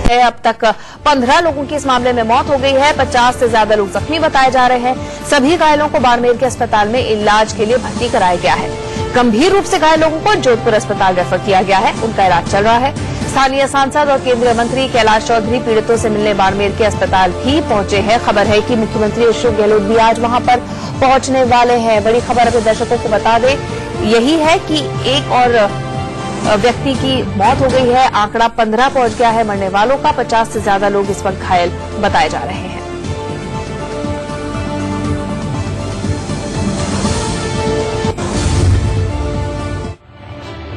है। अब तक 15 लोगों की इस मामले में मौत हो गई है। 50 से ज्यादा लोग जख्मी बताए जा रहे हैं। सभी घायलों को बाड़मेर के अस्पताल में इलाज के लिए भर्ती कराया गया है। गंभीर रूप से घायल लोगों को जोधपुर अस्पताल रेफर किया गया है। उनका इलाज चल रहा है। स्थानीय सांसद और केंद्रीय मंत्री कैलाश चौधरी पीड़ितों से मिलने बाड़मेर के अस्पताल भी पहुंचे हैं। खबर है कि मुख्यमंत्री अशोक गहलोत भी आज वहां पर पहुंचने वाले हैं। बड़ी खबर अपने दर्शकों को बता दें यही है कि एक और व्यक्ति की मौत हो गई है। आंकड़ा 15 पहुंच गया है मरने वालों का। 50 से ज्यादा लोग इस वक्त घायल बताए जा रहे हैं।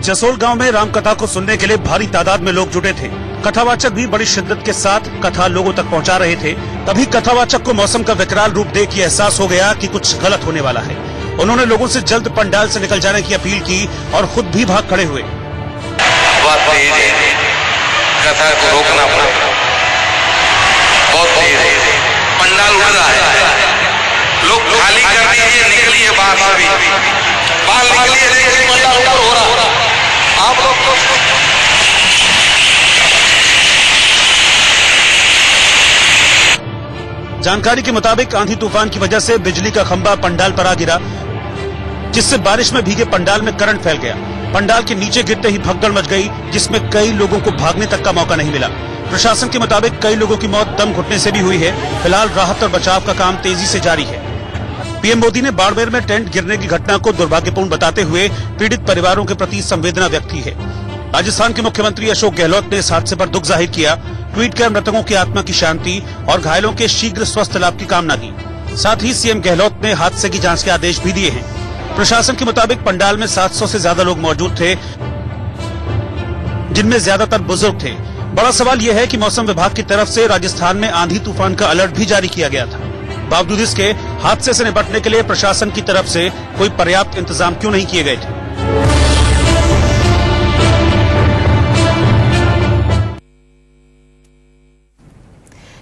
जसोल गांव में रामकथा को सुनने के लिए भारी तादाद में लोग जुटे थे। कथावाचक भी बड़ी शिद्दत के साथ कथा लोगों तक पहुंचा रहे थे। तभी कथावाचक को मौसम का विकराल रूप देख एहसास हो गया कि कुछ गलत होने वाला है। उन्होंने लोगों से जल्द पंडाल से निकल जाने की अपील की और खुद भी भाग खड़े हुए। कथा को रोकना पड़ा, बहुत तेज पंडाल उड़ रहा है। लोग खाली कर दीजिए, निकलिए बाहर निकलिए, देखिए पंडाल ऊपर हो रहा। आप लोग जानकारी के मुताबिक आंधी तूफान की वजह से बिजली का खंभा पंडाल पर आ गिरा, जिससे बारिश में भीगे पंडाल में करंट फैल गया। पंडाल के नीचे गिरते ही भगदड़ मच गई, जिसमें कई लोगों को भागने तक का मौका नहीं मिला। प्रशासन के मुताबिक कई लोगों की मौत दम घुटने से भी हुई है। फिलहाल राहत और बचाव का काम तेजी से जारी है। पीएम मोदी ने बाड़मेर में टेंट गिरने की घटना को दुर्भाग्यपूर्ण बताते हुए पीड़ित परिवारों के प्रति संवेदना व्यक्त की है। राजस्थान के मुख्यमंत्री अशोक गहलोत ने इस हादसे पर दुख जाहिर किया। ट्वीट कर मृतकों की आत्मा की शांति और घायलों के शीघ्र स्वस्थ लाभ की कामना की। साथ ही सीएम गहलोत ने हादसे की जांच के आदेश भी दिए हैं। प्रशासन के मुताबिक पंडाल में 700 से ज्यादा लोग मौजूद थे, जिनमें ज्यादातर बुजुर्ग थे। बड़ा सवाल यह है कि मौसम विभाग की तरफ से राजस्थान में आंधी तूफान का अलर्ट भी जारी किया गया था। बावजूद इसके हादसे से निपटने के लिए प्रशासन की तरफ से कोई पर्याप्त इंतजाम क्यों नहीं किए गए थे।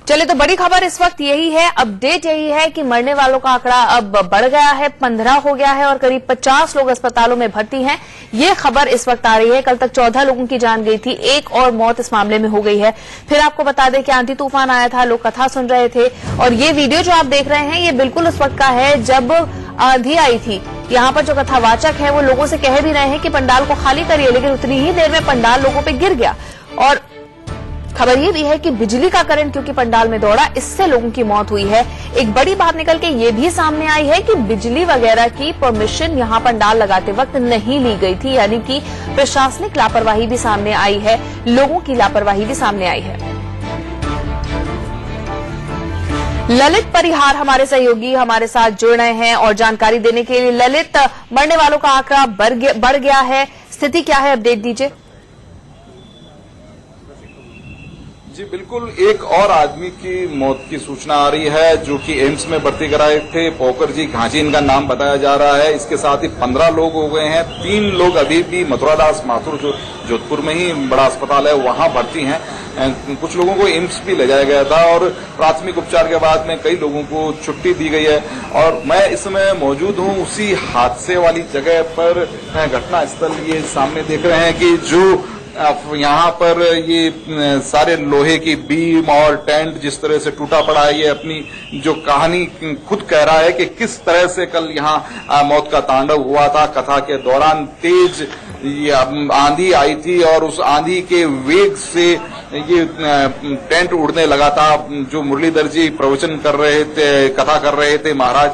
चलिए तो बड़ी खबर इस वक्त यही है, अपडेट यही है कि मरने वालों का आंकड़ा अब बढ़ गया है, 15 हो गया है और करीब 50 लोग अस्पतालों में भर्ती हैं। ये खबर इस वक्त आ रही है। कल तक 14 लोगों की जान गई थी, एक और मौत इस मामले में हो गई है। फिर आपको बता दें कि आंधी तूफान आया था, लोग कथा सुन रहे थे और ये वीडियो जो आप देख रहे हैं ये बिल्कुल उस वक्त का है जब आंधी आई थी। यहाँ पर जो कथावाचक है वो लोगों से कह भी रहे हैं कि पंडाल को खाली करिए, लेकिन उतनी ही देर में पंडाल लोगों पर गिर गया। और खबर ये भी है कि बिजली का करंट क्योंकि पंडाल में दौड़ा, इससे लोगों की मौत हुई है। एक बड़ी बात निकल के ये भी सामने आई है कि बिजली वगैरह की परमिशन यहां पंडाल लगाते वक्त नहीं ली गई थी, यानी कि प्रशासनिक लापरवाही भी सामने आई है, लोगों की लापरवाही भी सामने आई है। ललित परिहार हमारे सहयोगी हमारे साथ जुड़ रहे हैं और जानकारी देने के लिए। ललित, मरने वालों का आंकड़ा बढ़ गया है, स्थिति क्या है, अपडेट दीजिए। जी बिल्कुल, एक और आदमी की मौत की सूचना आ रही है जो कि एम्स में भर्ती कराए थे। पोकर जी घांची इनका नाम बताया जा रहा है। इसके साथ ही 15 लोग हो गए हैं। 3 लोग अभी भी मथुरादास माथुर जो जोधपुर में ही बड़ा अस्पताल है वहां भर्ती हैं। कुछ लोगों को एम्स भी ले जाया गया था और प्राथमिक उपचार के बाद में कई लोगों को छुट्टी दी गई है। और मैं इस समय मौजूद हूं उसी हादसे वाली जगह पर। घटना स्थल ये सामने देख रहे हैं कि जो यहाँ पर ये सारे लोहे की बीम और टेंट जिस तरह से टूटा पड़ा है, ये अपनी जो कहानी खुद कह रहा है कि किस तरह से कल यहाँ मौत का तांडव हुआ था। कथा के दौरान तेज आंधी आई थी और उस आंधी के वेग से ये टेंट उड़ने लगा था। जो मुरलीधर जी प्रवचन कर रहे थे, कथा कर रहे थे महाराज,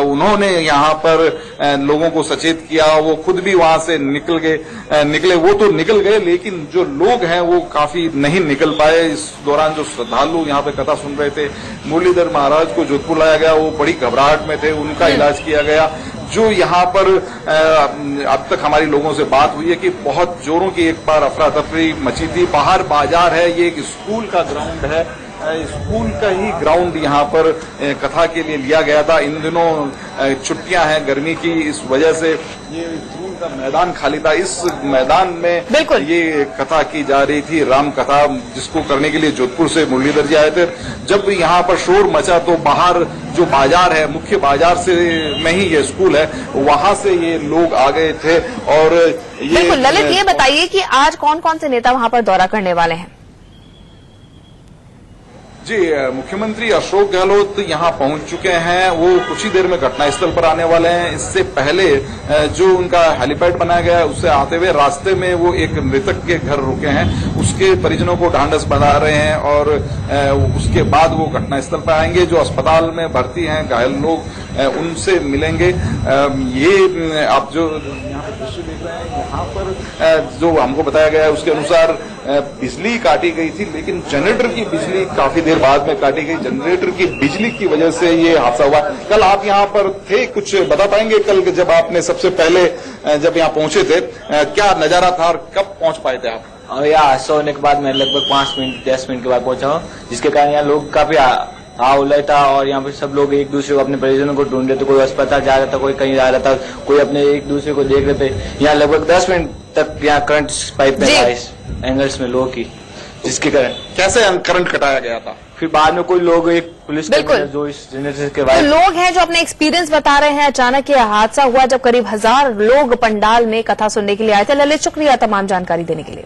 उन्होंने यहाँ पर लोगों को सचेत किया। वो खुद भी वहां से निकले, वो तो निकल गए लेकिन जो लोग हैं वो काफी नहीं निकल पाए। इस दौरान जो श्रद्धालु यहाँ पे कथा सुन रहे थे, मुरलीधर महाराज को जोधपुर लाया गया, वो बड़ी घबराहट में थे, उनका इलाज किया गया। जो यहाँ पर अब तक हमारी लोगों से बात हुई है कि बहुत जोरों की एक बार अफरा तफरी मची थी। बाहर बाजार है, ये एक स्कूल का ग्राउंड है, स्कूल का ही ग्राउंड यहाँ पर कथा के लिए लिया गया था। इन दिनों छुट्टियां हैं गर्मी की, इस वजह से ये स्कूल का मैदान खाली था। इस मैदान में ये कथा की जा रही थी, राम कथा, जिसको करने के लिए जोधपुर से मुरलीधर जी आए थे। जब यहाँ पर शोर मचा तो बाहर जो बाजार है, मुख्य बाजार से में ही ये स्कूल है, वहां से ये लोग आ गए थे। और ये बिल्कुल ललित, ये बताइए कि आज कौन कौन से नेता वहां पर दौरा करने वाले हैं? जी, मुख्यमंत्री अशोक गहलोत यहां पहुंच चुके हैं। वो कुछ ही देर में घटनास्थल पर आने वाले हैं। इससे पहले जो उनका हेलीपैड बनाया गया है उससे आते हुए रास्ते में वो एक मृतक के घर रुके हैं। उसके परिजनों को ढांढस बंधा रहे हैं और उसके बाद वो घटनास्थल पर आएंगे। जो अस्पताल में भर्ती हैं घायल लोग उनसे मिलेंगे। ये आप जो यहाँ पर दृश्य देख रहे हैं, यहाँ पर जो हमको बताया गया है उसके अनुसार बिजली काटी गई थी, लेकिन जनरेटर की बिजली काफी देर बाद में काटी गई। जनरेटर की बिजली की वजह से ये हादसा हुआ। कल आप यहाँ पर थे, कुछ बता पाएंगे कल जब आपने सबसे पहले जब यहाँ पहुंचे थे क्या नजारा था और कब पहुंच पाए थे आप? और यहाँ हादसा होने के बाद मैं लगभग 5 मिनट 10 मिनट के बाद पहुंचा हूँ, जिसके कारण यहाँ लोग काफी उलझ था और यहाँ पे सब लोग एक दूसरे को अपने परिजनों को ढूंढ रहे थे। कोई अस्पताल जा रहा था, कोई कहीं जा रहा था, कोई अपने एक दूसरे को देख रहे थे। यहाँ लगभग 10 मिनट तक यहाँ करंट पाइप में था इस एंगल्स में लो की, जिसके कारण कैसे करंट कटाया गया था? फिर बाद में कोई लोग एक पुलिस जो इस जनरेटर के तो बाद लोग हैं जो अपने एक्सपीरियंस बता रहे हैं। अचानक यह हादसा हुआ जब करीब 1000 लोग पंडाल में कथा सुनने के लिए आए थे। ललित, शुक्रिया तमाम जानकारी देने के लिए।